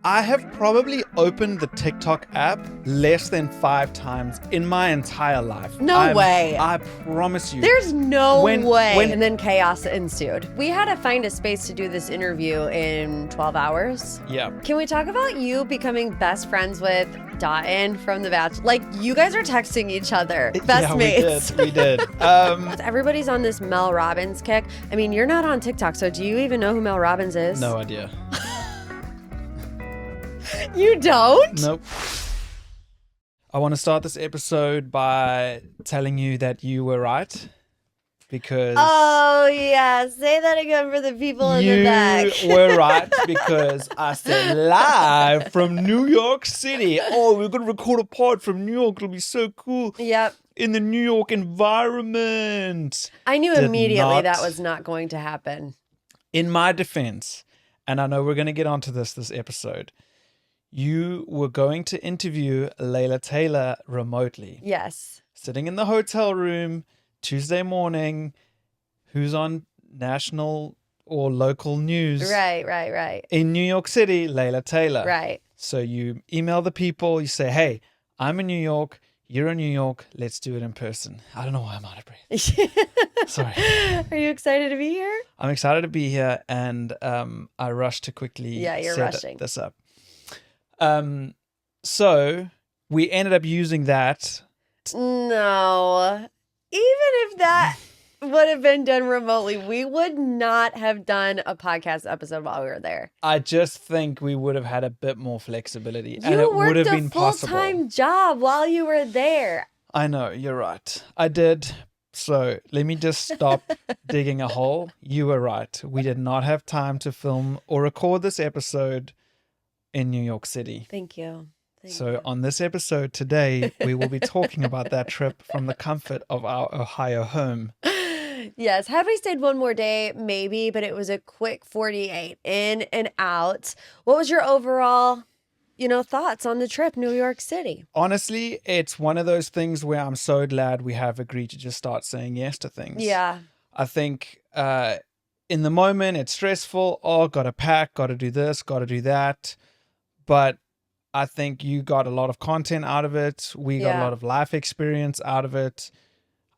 I have probably opened the TikTok app less than 5 times in my entire life. No way. I promise you. There's no way. And then chaos ensued. We had to find a space to do this interview in 12 hours. Yeah. Can we talk about you becoming best friends with Dotton from The Bachelor? Like, you guys are texting each other. Best mates. We did. Everybody's on this Mel Robbins kick. I mean, you're not on TikTok, so do you even know who Mel Robbins is? No idea. You don't? Nope. I want to start this episode by telling you that you were right. Because oh yeah, say that again for the people in the back. You were right because I said live from New York City. Oh, we're gonna record a pod from New York. It'll be so cool. Yep. In the New York environment. I knew immediately that was not going to happen. In my defense, and I know we're gonna get onto this episode, you were going to interview Layla Taylor remotely. Yes. Sitting in the hotel room. Tuesday morning, who's on national or local news? Right. In New York City, Layla Taylor. Right. So you email the people, you say, hey, I'm in New York, you're in New York, let's do it in person. I don't know why I'm out of breath. Sorry. Are you excited to be here? I'm excited to be here, and I rushed to quickly set this up. So we ended up using that. No. Even if that would have been done remotely, we would not have done a podcast episode while we were there. I just think we would have had a bit more flexibility, and it would have been possible. You worked a full-time job while you were there. I know, you're right. I did. So let me just stop digging a hole. You were right. We did not have time to film or record this episode in New York City. Thank you. So on this episode today, we will be talking about that trip from the comfort of our Ohio home. Yes. Had we stayed one more day, maybe, but it was a quick 48 in and out. What was your overall, thoughts on the trip, New York City? Honestly, it's one of those things where I'm so glad we have agreed to just start saying yes to things. Yeah. I think in the moment, it's stressful. Oh, got to pack, got to do this, got to do that. But I think you got a lot of content out of it. We got a lot of life experience out of it.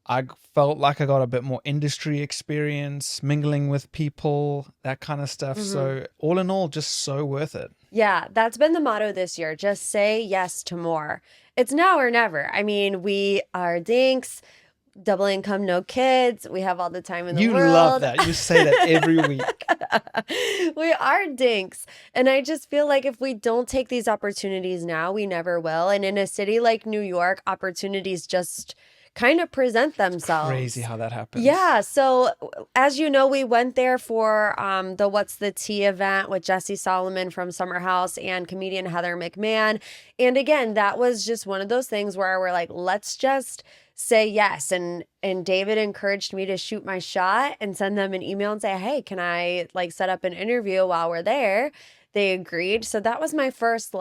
I felt like I got a bit more industry experience, mingling with people, that kind of stuff. Mm-hmm. So all in all, just so worth it. Yeah, that's been the motto this year. Just say yes to more. It's now or never. I mean, we are dinks. Double income, no kids. We have all the time in the world. You love that. You say that every week. We are dinks. And I just feel like if we don't take these opportunities now, we never will. And in a city like New York, opportunities just kind of present themselves. It's crazy how that happens. Yeah. So as you know, we went there for the What's the Tea event with Jesse Solomon from Summer House and comedian Heather McMahan. And again, that was just one of those things where we're like, let's just say yes. And David encouraged me to shoot my shot and send them an email and say, hey, can I set up an interview while we're there? They agreed. So that was my first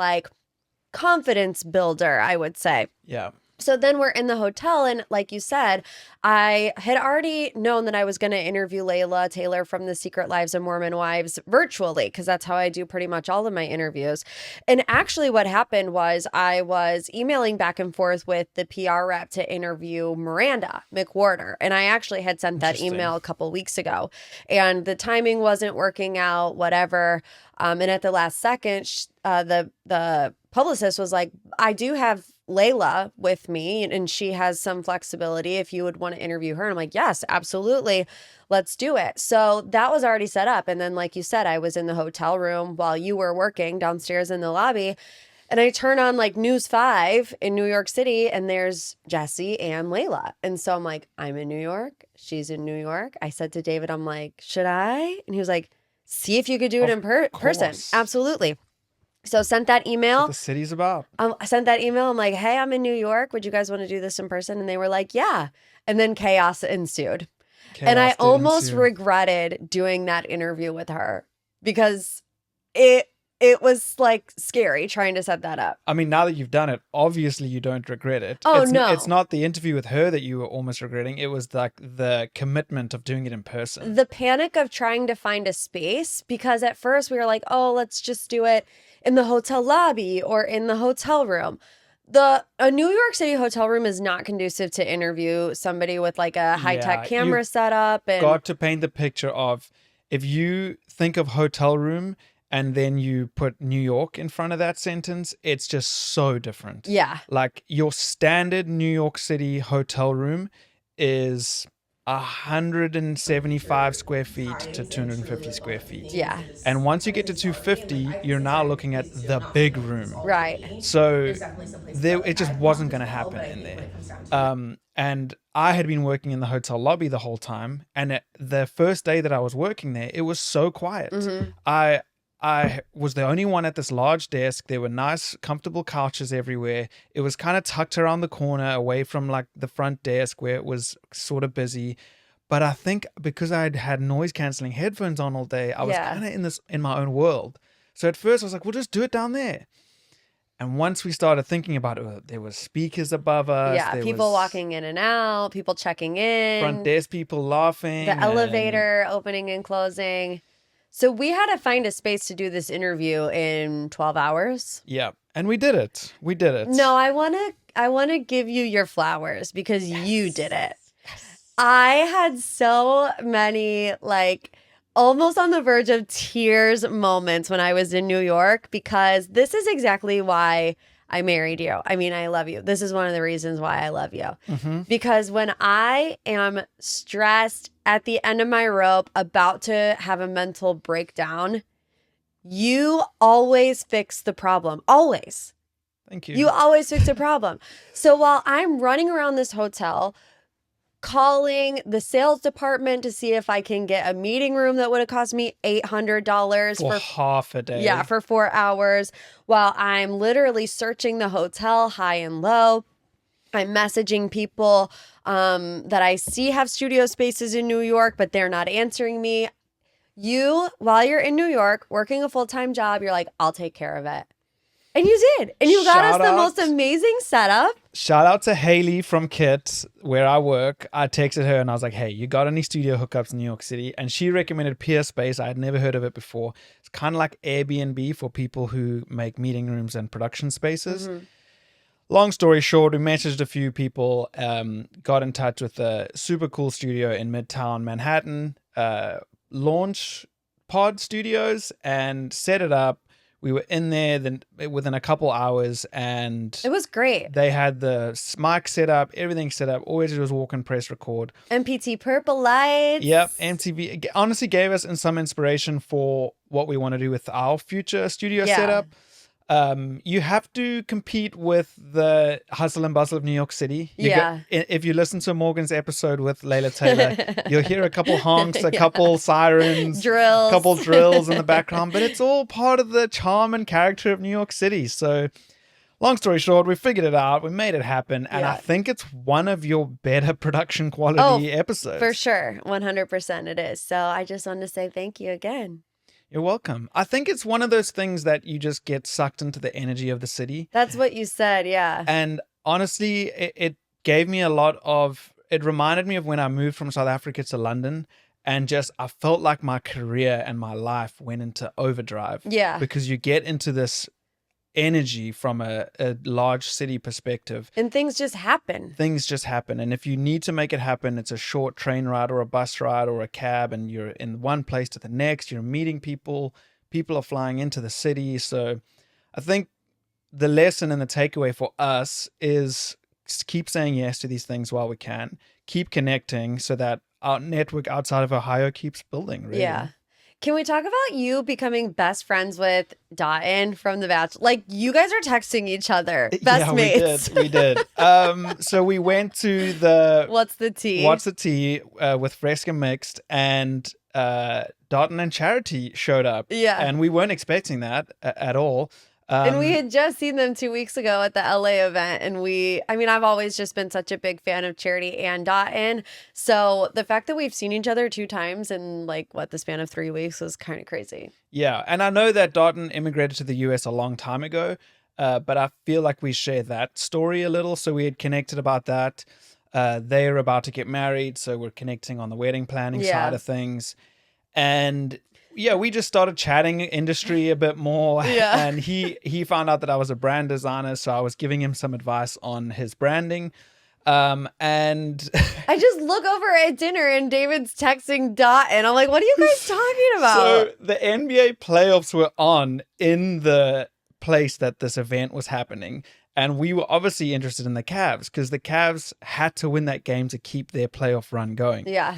confidence builder, I would say. Yeah. So then we're in the hotel, and like you said, I had already known that I was going to interview Layla Taylor from The Secret Lives of Mormon Wives virtually, because that's how I do pretty much all of my interviews. And actually what happened was I was emailing back and forth with the PR rep to interview Miranda McWhorter, and I actually had sent that email a couple weeks ago, and the timing wasn't working out, whatever. And at the last second, the publicist was like, I do have Layla with me, and she has some flexibility if you would want to interview her. And I'm like, yes, absolutely. Let's do it. So that was already set up. And then, like you said, I was in the hotel room while you were working downstairs in the lobby. And I turn on News 5 in New York City, and there's Jesse and Layla. And so I'm like, I'm in New York. She's in New York. I said to David, I'm like, should I? And he was like, see if you could do it in person. Absolutely. So sent that email. That's what the city's about. I sent that email. I'm like, hey, I'm in New York. Would you guys want to do this in person? And they were like, yeah. And then chaos ensued. And I almost regretted doing that interview with her because it it was like scary trying to set that up. I mean, now that you've done it, obviously you don't regret it. Oh, No. It's no. not the interview with her that you were almost regretting. It was like the commitment of doing it in person. The panic of trying to find a space, because at first we were like, oh, let's just do it in the hotel lobby or in the hotel room. A New York City hotel room is not conducive to interview somebody with like a high-tech camera setup. And got to paint the picture of, if you think of hotel room and then you put New York in front of that sentence, it's just so different. Yeah. Like your standard New York City hotel room is 175 square feet to 250 square feet. Yeah. And once you get to 250, you're now looking at the big room. Right. So it just wasn't going to happen in there. And I had been working in the hotel lobby the whole time. And the first day that I was working there, it was so quiet. Mm-hmm. I was the only one at this large desk. There were nice, comfortable couches everywhere. It was kind of tucked around the corner away from like the front desk where it was sort of busy. But I think because I'd had noise canceling headphones on all day, I was kind of in my own world. So at first I was like, we'll just do it down there. And once we started thinking about it, there was speakers above us. Yeah, people walking in and out, people checking in. Front desk people laughing. The elevator opening and closing. So we had to find a space to do this interview in 12 hours. Yeah, and we did it. No, I want to give you your flowers because you did it. I had so many like almost on the verge of tears moments when I was in New York, because this is exactly why I married you. I mean, I love you. This is one of the reasons why I love you. Mm-hmm. Because when I am stressed at the end of my rope, about to have a mental breakdown, you always fix the problem. Always. Thank you. You always fix a problem. So while I'm running around this hotel, calling the sales department to see if I can get a meeting room that would have cost me $800 for half a day. Yeah, for 4 hours, while I'm literally searching the hotel high and low. I'm messaging people that I see have studio spaces in New York, but they're not answering me. You, while you're in New York, working a full-time job, you're like, I'll take care of it. And you did. And you got us the most amazing setup. Shout out to Haley from Kit, where I work. I texted her and I was like, hey, you got any studio hookups in New York City? And she recommended Peer Space. I had never heard of it before. It's kind of like Airbnb for people who make meeting rooms and production spaces. Mm-hmm. Long story short, we messaged a few people, got in touch with a super cool studio in Midtown Manhattan, Launch Pod Studios, and set it up. We were in there then within a couple hours, and it was great. They had the mic set up, everything set up. All we did was walk and press record. MPT purple lights. Yep, MTV honestly gave us some inspiration for what we want to do with our future studio setup. You have to compete with the hustle and bustle of New York City. If you listen to Morgan's episode with Layla Taylor, you'll hear a couple honks, a couple sirens, drills, a couple drills in the background, but it's all part of the charm and character of New York City. So long story short, we figured it out. We made it happen. And I think it's one of your better production quality episodes. For sure. 100% it is. So I just wanted to say thank you again. You're welcome. I think it's one of those things that you just get sucked into the energy of the city. That's what you said, yeah. And honestly, it gave me it reminded me of when I moved from South Africa to London, and I felt like my career and my life went into overdrive. Yeah. Because you get into this energy from a large city perspective. And things just happen. And if you need to make it happen, it's a short train ride or a bus ride or a cab, and you're in one place to the next. You're meeting people. People are flying into the city. So I think the lesson and the takeaway for us is keep saying yes to these things while we can. Keep connecting so that our network outside of Ohio keeps building, really. Yeah. Can we talk about you becoming best friends with Dotun from The Bachelor? Like, you guys are texting each other. Best mates. We did. So we went to the... What's the Tea? With Fresca Mixed, and Dotun and Charity showed up. Yeah. And we weren't expecting that at all. And we had just seen them 2 weeks ago at the LA event. And I've always just been such a big fan of Charity and Dotun. So the fact that we've seen each other 2 times in the span of 3 weeks was kind of crazy. Yeah. And I know that Dotun immigrated to the US a long time ago, but I feel like we share that story a little. So we had connected about that. They're about to get married. So we're connecting on the wedding planning side of things. And yeah, we just started chatting industry a bit more. Yeah. And he found out that I was a brand designer, so I was giving him some advice on his branding. And I just look over at dinner and David's texting Dot, and I'm like, what are you guys talking about? So the NBA playoffs were on in the place that this event was happening. And we were obviously interested in the Cavs because the Cavs had to win that game to keep their playoff run going. Yeah.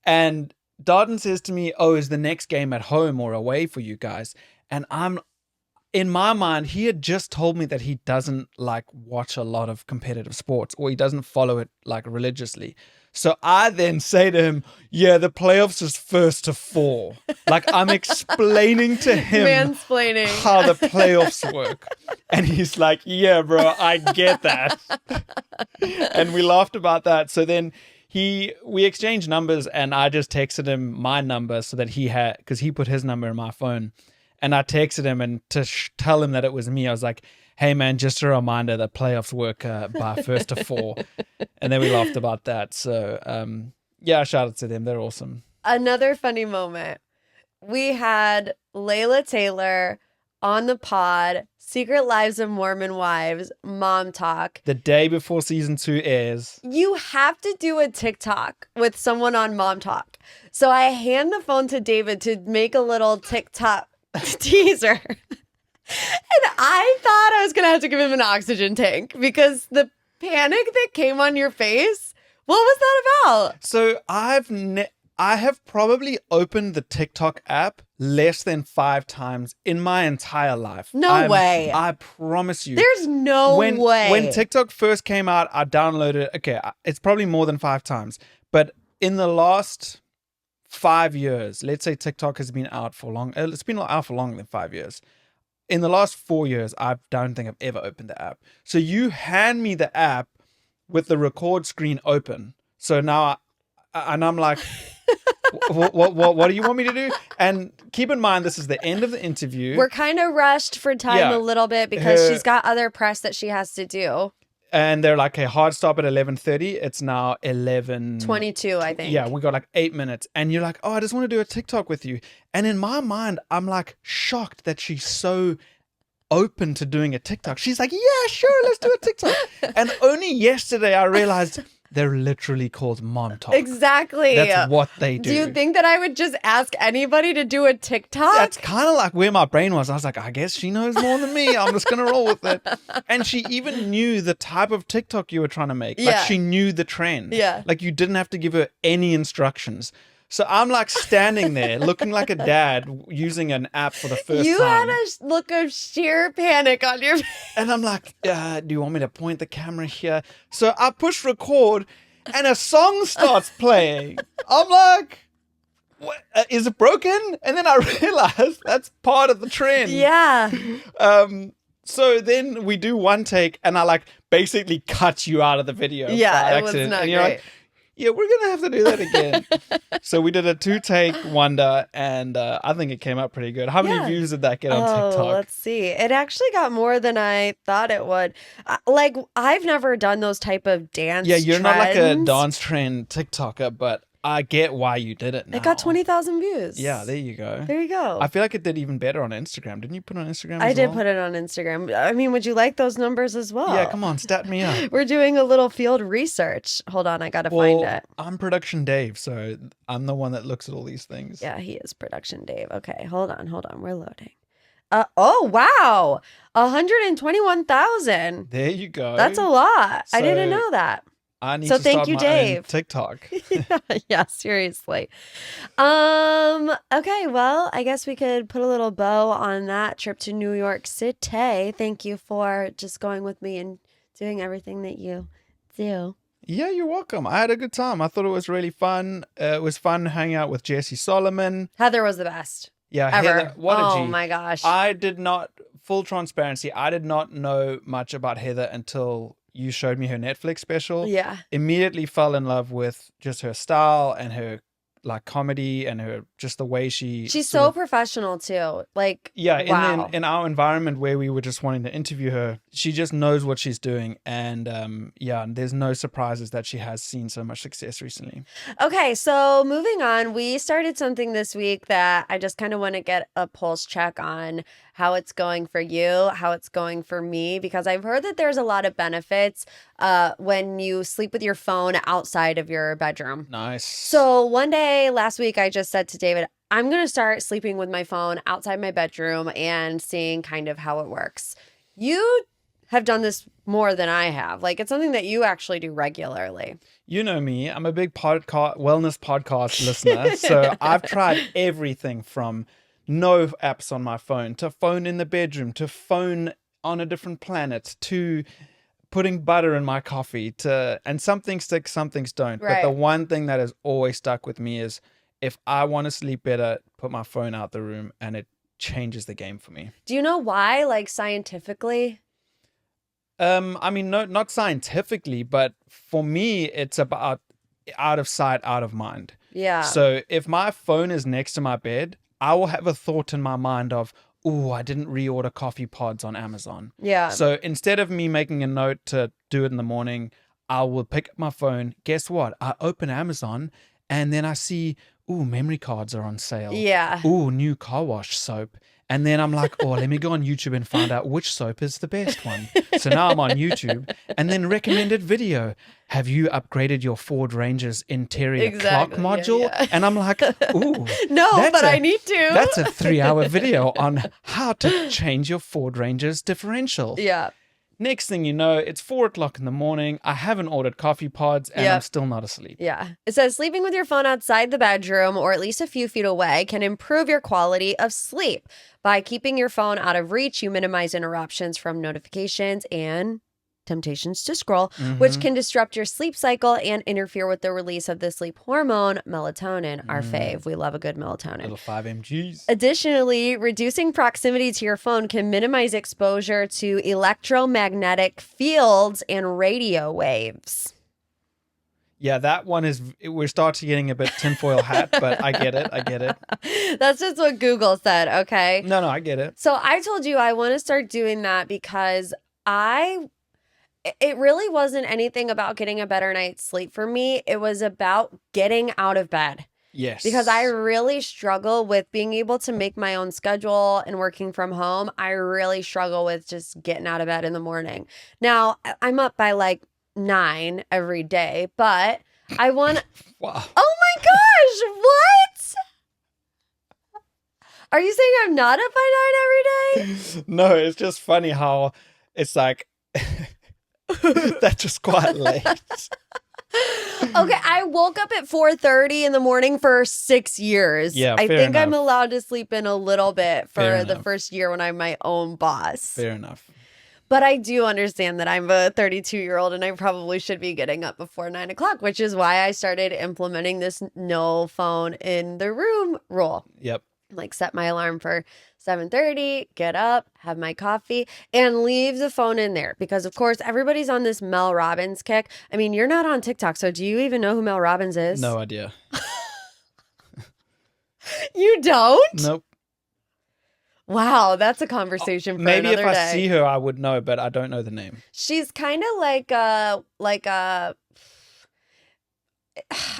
And Dotun says to me, "Oh, is the next game at home or away for you guys?" And in my mind, he had just told me that he doesn't watch a lot of competitive sports, or he doesn't follow it religiously. So I then say to him, "Yeah, the playoffs is 1st to 4." I'm explaining to him mansplaining how the playoffs work. And he's like, "Yeah, bro, I get that." And we laughed about that. So then we exchanged numbers, and I just texted him my number so that because he put his number in my phone, and I texted him and to tell him that it was me. I was like, "Hey man, just a reminder that playoffs work by 1st to 4." And then we laughed about that. So yeah, shout out to them. They're awesome. Another funny moment. We had Layla Taylor on the pod, Secret Lives of Mormon Wives, Mom Talk. The day before season 2 airs. You have to do a TikTok with someone on Mom Talk. So I hand the phone to David to make a little TikTok teaser. And I thought I was going to have to give him an oxygen tank because the panic that came on your face, what was that about? So I have probably opened the TikTok app less than 5 times in my entire life. No way. I promise you. There's no way. When TikTok first came out, I downloaded it. Okay, it's probably more than 5 times. But in the last 5 years, let's say TikTok has been out for long. It's been out for longer than 5 years. In the last 4 years, I don't think I've ever opened the app. So you hand me the app with the record screen open. So now, I'm like, what do you want me to do? And keep in mind, this is the end of the interview. We're kind of rushed for time a little bit because she's got other press that she has to do. And they're like, "Hey, hard stop at 11:30. It's now 11:22, I think. Yeah, we got 8 minutes. And you're like, "Oh, I just want to do a TikTok with you." And in my mind, I'm shocked that she's so open to doing a TikTok. She's like, "Yeah, sure, let's do a TikTok." And only yesterday I realized they're literally called Mom Talk. Exactly. That's what they do. Do you think that I would just ask anybody to do a TikTok? That's kind of where my brain was. I was like, I guess she knows more than me. I'm just going to roll with it. And she even knew the type of TikTok you were trying to make. She knew the trend. Yeah. You didn't have to give her any instructions. So I'm standing there looking like a dad using an app for the first time. You had a look of sheer panic on your face. And I'm like, do you want me to point the camera here? So I push record and a song starts playing. I'm like, what? Is it broken? And then I realized that's part of the trend. Yeah. So then we do one take and I basically cut you out of the video. Yeah, it was not and you're great. Like, yeah, we're going to have to do that again. So we did a 2-take wonder, and I think it came out pretty good. How many views did that get on TikTok? Let's see. It actually got more than I thought it would. I've never done those type of dance Yeah, you're not like a trends. dance trend TikToker, but I get why you did it now. It got 20,000 views. Yeah, there you go. There you go. I feel like it did even better on Instagram. Didn't you put it on Instagram I did put it on Instagram. I mean, would you like those numbers as well? Yeah, come on, stat me up. We're doing a little field research. Hold on, I gotta find it. I'm Production Dave, so I'm the one that looks at all these things. Yeah, he is Production Dave. Okay, hold on. We're loading. Oh, wow. 121,000. There you go. That's a lot. I didn't know that. I need so to start thank you, my Dave. own TikTok. Yeah, seriously. Okay, well, I guess we could put a little bow on that trip to New York City. Thank you for just going with me and doing everything that you do. Yeah, you're welcome. I had a good time. I thought it was really fun. It was fun hanging out with Jesse Solomon. Heather was the best. Yeah, ever. Heather, what a G. Oh my gosh. I did not full transparency, I did not know much about Heather until you showed me her Netflix special. Yeah. Immediately fell in love with just her style and her like comedy and her just the way she's so professional too. Like, yeah, wow. in our environment where we were just wanting to interview her, she just knows what she's doing, and yeah, there's no surprises that she has seen so much success recently. Okay, so moving on, we started something this week that I just kind of want to get a pulse check on how it's going for you, how it's going for me, because I've heard that there's a lot of benefits when you sleep with your phone outside of your bedroom. Nice. So one day last week, I just said to David, I'm going to start sleeping with my phone outside my bedroom and seeing kind of how it works. You have done this more than I have. Like, it's something that you actually do regularly. You know me, I'm a big wellness podcast listener. So I've tried everything from no apps on my phone to phone in the bedroom to phone on a different planet to putting butter in my coffee and some things stick, some things don't. Right. But the one thing that has always stuck with me is if I want to sleep better, put my phone out the room, and it changes the game for me. Do you know why, like scientifically? I mean, no, not scientifically, but for me, it's about out of sight, out of mind. Yeah. So if my phone is next to my bed, I will have a thought in my mind of, oh, I didn't reorder coffee pods on Amazon. Yeah. So instead of me making a note to do it in the morning, I will pick up my phone. Guess what? I open Amazon and then I see, ooh, memory cards are on sale. Yeah. Ooh, new car wash soap. And then I'm like, oh, let me go on YouTube and find out which soap is the best one. So now I'm on YouTube and then recommended video. Have you upgraded your Ford Ranger's interior clock module? Yeah. And I'm like, ooh. No, but I need to. That's a 3-hour video on how to change your Ford Ranger's differential. Yeah. Next thing you know, it's 4:00 in the morning. I haven't ordered coffee pods and I'm still not asleep. Yeah. It says sleeping with your phone outside the bedroom or at least a few feet away can improve your quality of sleep. By keeping your phone out of reach, you minimize interruptions from notifications and temptations to scroll, which can disrupt your sleep cycle and interfere with the release of the sleep hormone, melatonin, our fave. We love a good melatonin. Little 5 mgs. Additionally, reducing proximity to your phone can minimize exposure to electromagnetic fields and radio waves. Yeah, that one is, we're starting getting a bit tinfoil hat, but I get it. I get it. That's just what Google said, okay? No, I get it. So I told you I want to start doing that because it really wasn't anything about getting a better night's sleep for me. It was about getting out of bed. Yes. Because I really struggle with being able to make my own schedule and working from home. I really struggle with just getting out of bed in the morning. Now, I'm up by like 9 every day, but I want... Wow. Oh my gosh, what? Are you saying I'm not up by 9 every day? No, it's just funny how it's like... That's just quite late. Okay, I woke up at 4:30 in the morning for 6 years. Yeah, I fair think enough. I'm allowed to sleep in a little bit for Fair the enough. first year when I'm my own boss. Fair enough. But I do understand that I'm a 32-year-old and I probably should be getting up before 9 o'clock, which is why I started implementing this no phone in the room rule. Yep. Like set my alarm for 7:30, get up, have my coffee, and leave the phone in there. Because, of course, everybody's on this Mel Robbins kick. I mean, you're not on TikTok, so do you even know who Mel Robbins is? No idea. You don't? Nope. Wow, that's a conversation for Maybe if another I day. see her, I would know, but I don't know the name. She's kind of like a,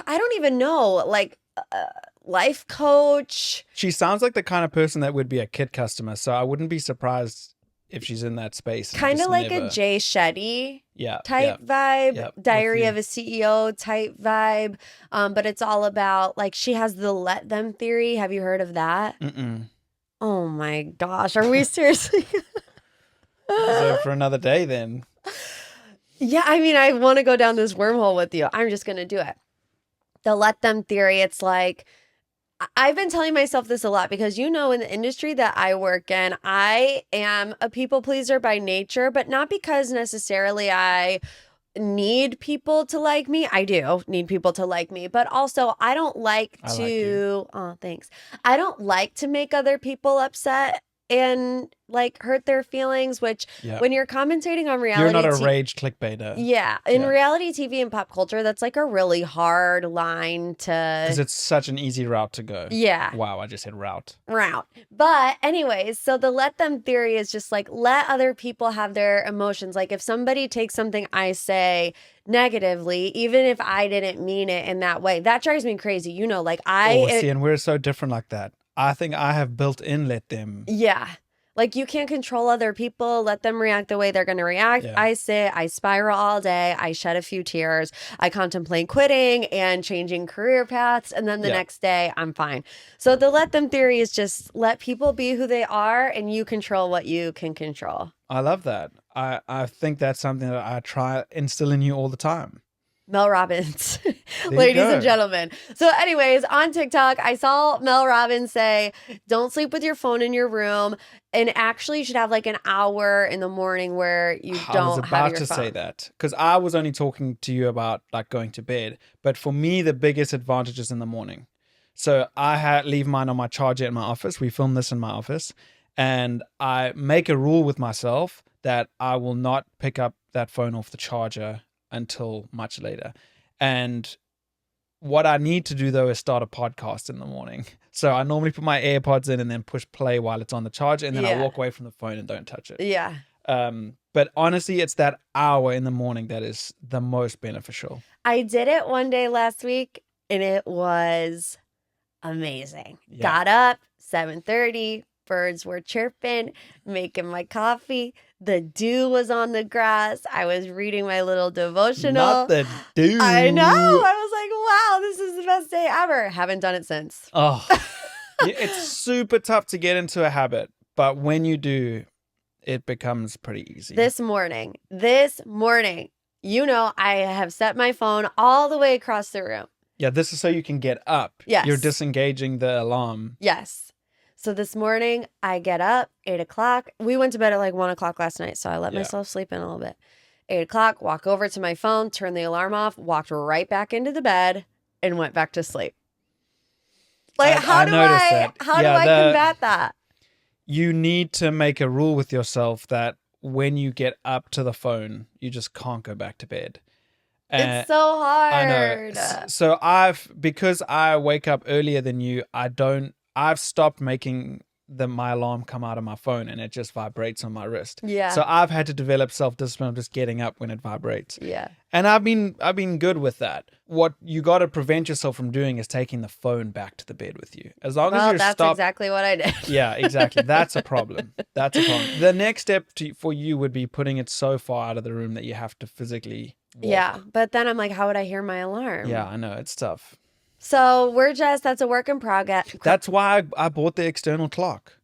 I don't even know, like a life coach. She sounds like the kind of person that would be a kit customer, so I wouldn't be surprised if she's in that space. Kind of like a Jay Shetty type vibe, Diary of a CEO type vibe. But it's all about, like, she has the let them theory. Have you heard of that? Mm-mm. Oh my gosh. Are we seriously? So for another day then. Yeah, I mean, I want to go down this wormhole with you. I'm just going to do it. The let them theory, it's like, I've been telling myself this a lot because, you know, in the industry that I work in, I am a people pleaser by nature, but not because necessarily I need people to like me. I do need people to like me, but also I don't like to, like you. oh, thanks. I don't like to make other people upset. and like hurt their feelings, which when you're commentating on reality, you're not a rage clickbaiter. Yeah. In reality TV and pop culture, that's like a really hard line to... Because it's such an easy route to go. Yeah. Wow, I just said route. But anyways, so the let them theory is just like, let other people have their emotions. Like if somebody takes something I say negatively, even if I didn't mean it in that way, that drives me crazy. You know, like and we're so different like that. I think I have built in let them. Yeah. Like you can't control other people. Let them react the way they're going to react. Yeah. I sit, I spiral all day. I shed a few tears. I contemplate quitting and changing career paths. And then the next day I'm fine. So the let them theory is just let people be who they are and you control what you can control. I love that. I think that's something that I try instill in you all the time. Mel Robbins, ladies and gentlemen. So anyways, on TikTok, I saw Mel Robbins say, don't sleep with your phone in your room, and actually you should have like an hour in the morning where you don't have your phone. I was about to say that because I was only talking to you about like going to bed. But for me, the biggest advantage is in the morning. So I leave mine on my charger in my office. We film this in my office. And I make a rule with myself that I will not pick up that phone off the charger until much later. And what I need to do though is start a podcast in the morning. So I normally put my AirPods in and then push play while it's on the charger, and then I walk away from the phone and don't touch it. Yeah. But honestly, it's that hour in the morning that is the most beneficial. I did it one day last week and it was amazing. Yeah. Got up 7:30. Birds were chirping, making my coffee. The dew was on the grass. I was reading my little devotional. Not the dew. I know. I was like, wow, this is the best day ever. Haven't done it since. Oh, it's super tough to get into a habit. But when you do, it becomes pretty easy. This morning, you know, I have set my phone all the way across the room. Yeah, this is so you can get up. Yes. You're disengaging the alarm. Yes. So this morning I get up 8 o'clock. We went to bed at like 1 o'clock last night. So I let myself sleep in a little bit. 8 o'clock, walk over to my phone, turn the alarm off, walked right back into the bed and went back to sleep. Like how do I combat that? You need to make a rule with yourself that when you get up to the phone, you just can't go back to bed. It's so hard. I know. So because I wake up earlier than you, I've stopped making my alarm come out of my phone and it just vibrates on my wrist. Yeah. So I've had to develop self-discipline of just getting up when it vibrates. Yeah. And I've been good with that. What you got to prevent yourself from doing is taking the phone back to the bed with you. As long as that's exactly what I did. Yeah, exactly. That's a problem. The next step for you would be putting it so far out of the room that you have to physically walk. Yeah. But then I'm like, how would I hear my alarm? Yeah, I know. It's tough. So that's a work in progress. That's why I bought the external clock.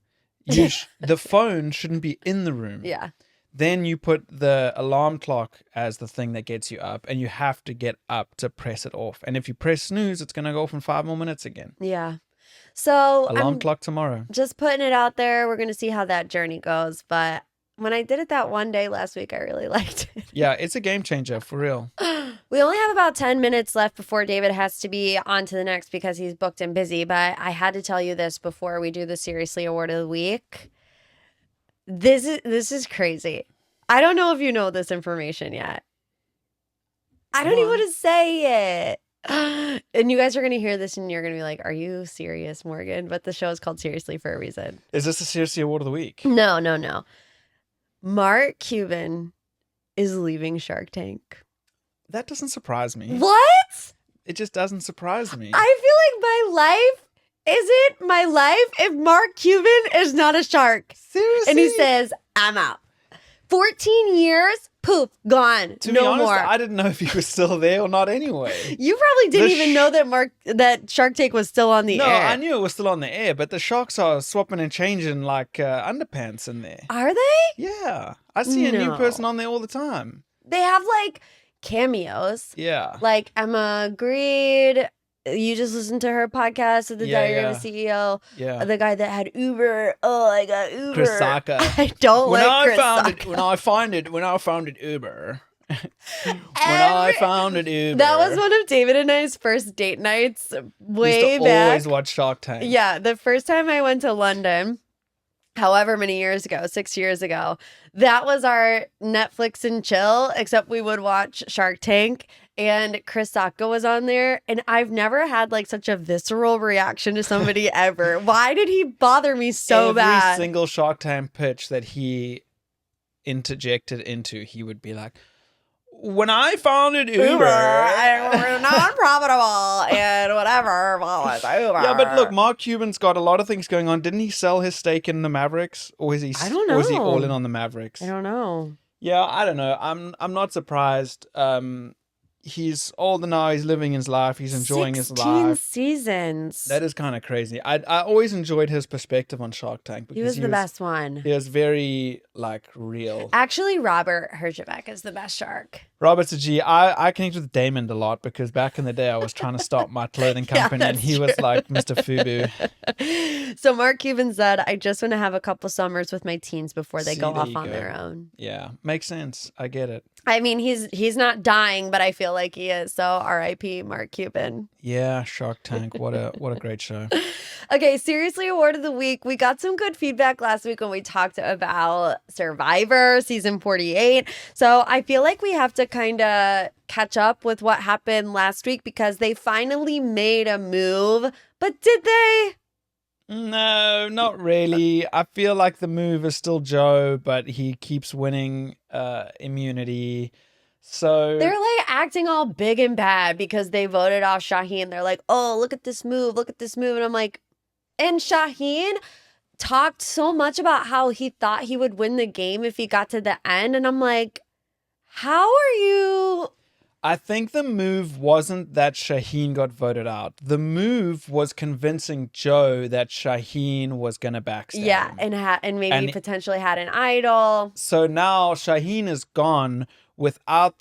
The phone shouldn't be in the room. Yeah. Then you put the alarm clock as the thing that gets you up, and you have to get up to press it off. And if you press snooze, it's going to go off in 5 more minutes again. Yeah. So alarm clock tomorrow. Just putting it out there. We're going to see how that journey goes. But when I did it that one day last week, I really liked it. Yeah, it's a game changer for real. We only have about 10 minutes left before David has to be on to the next because he's booked and busy. But I had to tell you this before we do the Seriously Award of the Week. This is crazy. I don't know if you know this information yet. I don't even want to say it. And you guys are going to hear this and you're going to be like, are you serious, Morgan? But the show is called Seriously for a reason. Is this the Seriously Award of the Week? No. Mark Cuban is leaving Shark Tank. That doesn't surprise me. What? It just doesn't surprise me. I feel like my life isn't my life if Mark Cuban is not a shark. Seriously? And he says, I'm out. 14 years, poof, gone. To be honest, I didn't know if he was still there or not anyway. You probably didn't even know that Shark Tank was still on the air. No, I knew it was still on the air, but the sharks are swapping and changing like underpants in there. Are they? Yeah. I see a new person on there all the time. They have like cameos. Yeah. Like Emma Greed. You just listened to her podcast of the Diary of a CEO. Yeah. The guy that had Uber. Oh, I got Uber. Chris Sacca. I don't like Chris Sacca. When I found it Uber. I found it Uber. That was one of David and I's first date nights way back. Always watch Shark Tank. Yeah. The first time I went to London, however many years ago, 6 years ago, that was our Netflix and chill, except we would watch Shark Tank and Chris Sacca was on there. And I've never had like such a visceral reaction to somebody ever. Why did he bother me so bad? Every single Shark Tank pitch that he interjected into, he would be like, when I founded Uber, we're non-profitable and whatever. Well, it's Uber. Yeah, but look, Mark Cuban's got a lot of things going on. Didn't he sell his stake in the Mavericks, or is he? I don't know. Or is he all in on the Mavericks? I don't know. Yeah, I don't know. I'm not surprised. He's older now. He's living his life. He's enjoying his life. 16 seasons. That is kind of crazy. I always enjoyed his perspective on Shark Tank because he was the best one. He was very like real. Actually, Robert Herjavec is the best shark. Robert's a G. I connect with Damon a lot because back in the day I was trying to start my clothing company and he was like Mr. Fubu. So Mark Cuban said, I just want to have a couple summers with my teens before they go off on their own. Yeah, makes sense. I get it. I mean, he's not dying, but I feel like he is. So R.I.P. Mark Cuban. Yeah, Shark Tank. What a great show. Okay, Seriously Award of the Week. We got some good feedback last week when we talked about Survivor season 48. So I feel like we have to kind of catch up with what happened last week because they finally made a move. But did they? No, not really. I feel like the move is still Joe, but he keeps winning immunity. So they're like acting all big and bad because they voted off Shaheen. They're like, oh, look at this move. Look at this move. And I'm like, and Shaheen talked so much about how he thought he would win the game if he got to the end. And I'm like, how are you? I think the move wasn't that Shaheen got voted out. The move was convincing Joe that Shaheen was going to backstab. Yeah, and maybe potentially had an idol. So now Shaheen is gone without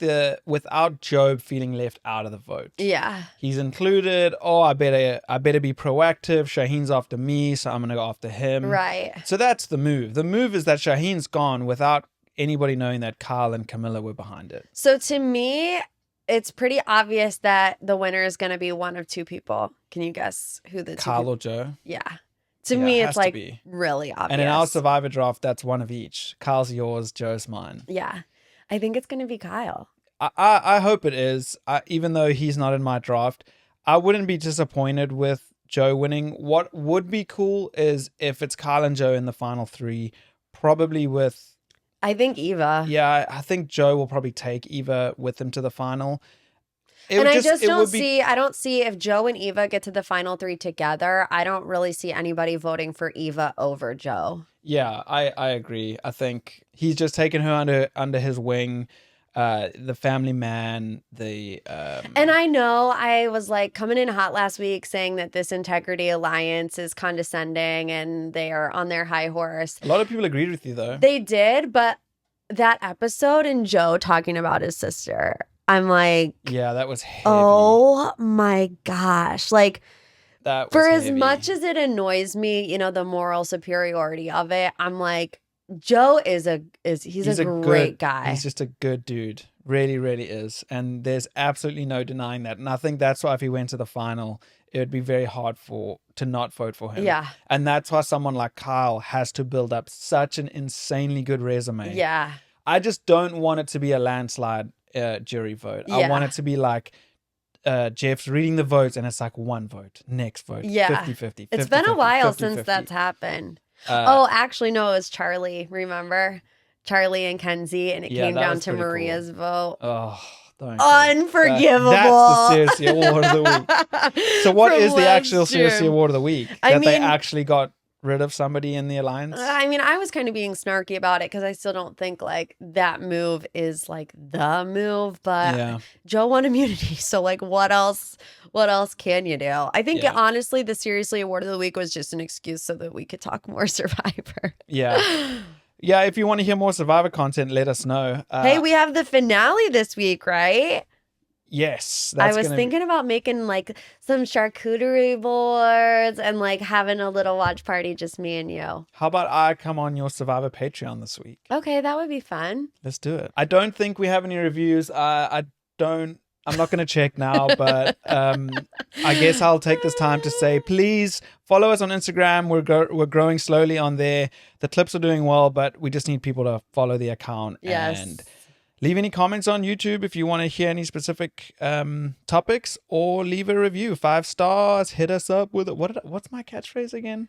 Joe feeling left out of the vote. Yeah. He's included. Oh, I better be proactive. Shaheen's after me, so I'm going to go after him. Right. So that's the move. The move is that Shaheen's gone without anybody knowing that Kyle and Camilla were behind it. So to me, it's pretty obvious that the winner is going to be one of two people. Can you guess who the Kyle or Joe? Yeah. To me, it's like really obvious. And in our Survivor draft, that's one of each. Kyle's yours, Joe's mine. Yeah. I think it's going to be Kyle. I hope it is. Even though he's not in my draft, I wouldn't be disappointed with Joe winning. What would be cool is if it's Kyle and Joe in the final three, probably with... I think Eva. Yeah, I think Joe will probably take Eva with him to the final. I don't see if Joe and Eva get to the final three together, I don't really see anybody voting for Eva over Joe. Yeah, I agree. I think he's just taken her under his wing. The family man, and I know I was like coming in hot last week saying that this Integrity Alliance is condescending and they are on their high horse. A lot of people agreed with you though. They did, but that episode and Joe talking about his sister, I'm like, yeah, that was heavy. Oh my gosh. Like, that was for heavy. As much as it annoys me, the moral superiority of it, I'm like, Joe he's a great guy. He's just a good dude. Really, really is. And there's absolutely no denying that. And I think that's why if he went to the final, it would be very hard to not vote for him. Yeah. And that's why someone like Kyle has to build up such an insanely good resume. Yeah. I just don't want it to be a landslide jury vote. Yeah. I want it to be like Jeff's reading the votes and it's like one vote, next vote, 50-50. It's been a while since that's happened. Actually, no, it was Charlie. Remember? Charlie and Kenzie, and it came down to Maria's vote. Oh, unforgivable. That's the Cersei Award of the week. So what is the actual Cersei Award of the week? They actually got rid of somebody in the alliance? I mean, I was kind of being snarky about it because I still don't think like that move is like the move, but Joe won immunity. So like what else can you do? I think honestly, the Seriously Award of the Week was just an excuse so that we could talk more Survivor. Yeah. Yeah, if you want to hear more Survivor content, let us know. Hey, we have the finale this week, right? Yes. I was thinking about making like some charcuterie boards and like having a little watch party, just me and you. How about I come on your Survivor Patreon this week? Okay, that would be fun. Let's do it. I don't think we have any reviews. I don't I'm not going to check now, but I guess I'll take this time to say, please follow us on Instagram. We're growing slowly on there. The clips are doing well, but we just need people to follow the account. Yes. And leave any comments on YouTube if you want to hear any specific topics, or leave a review. 5 stars. Hit us up with it. What's my catchphrase again?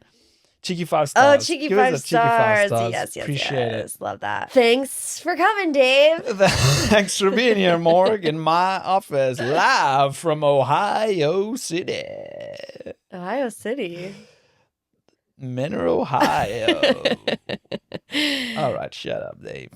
Cheeky 5 stars. Oh, cheeky Give five us a cheeky 5 stars. Yes, Appreciate it. Love that. Thanks for coming, Dave. Thanks for being here, Morg, in my office, live from Ohio City. Ohio City. Mineral, Ohio. All right, shut up, Dave.